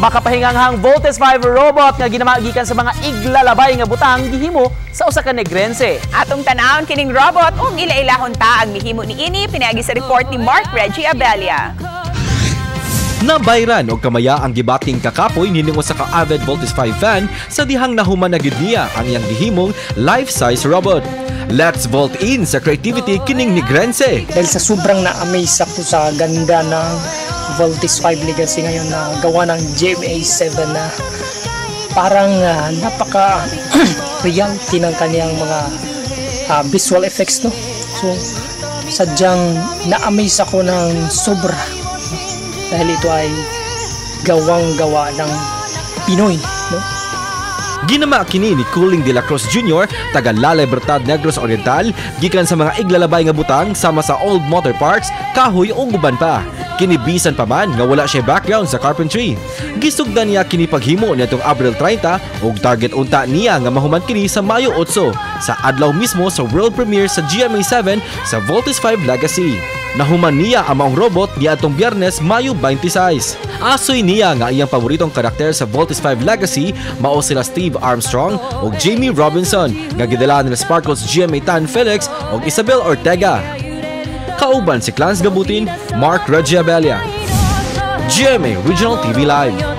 Makapahinganghang Voltes 5 robot nga ginamagikan sa mga iglalabay nga butang gihimo sa usa ka negrense. Atong tanawon kining robot ug ila-ilahon ta ang gihimo niini pinaagi sa report ni Mark Reggie Abella. Nabayran og kamaya ang gibating kakapoy nining usa ka avid Voltes 5 fan sa dihang nahuman na gid niya ang iyang gihimong life-size robot. Let's vault in sa creativity kining negrense. Dahil sa sobrang na-amaze ako sa ganda ng Voltes 5 Legacy ngayon na gawa ng GMA7 na parang napaka-reality ng kaniyang mga visual effects, no? So, sadyang na-amaze ako ng sobra dahil ito ay gawang-gawa ng Pinoy, no? Ginama kini ni Cooling de la Cruz Jr., taga La Libertad, Negros Oriental, gikan sa mga iglalabay nga butang sama sa old motor parts, kahoy ug uban pa. Kinibisan pa man nga wala siya background sa carpentry. Gisugdan niya kini paghimo nitong Abril 30 ug target unta niya nga mahuman kini sa Mayo 8 sa adlaw mismo sa world premiere sa GMA7 sa Voltes 5 Legacy. Nahuman niya ang maong robot niadtong Biyernes, Mayo 26. Asoy niya nga iyang paboritong karakter sa Voltes 5 Legacy mao sila Steve Armstrong ug Jamie Robinson nga gidala nila Sparkles GMA Tan Felix ug Isabel Ortega. Kauban si Clarence Gabutin, Mark Reggie Abella, GMA Regional TV Live.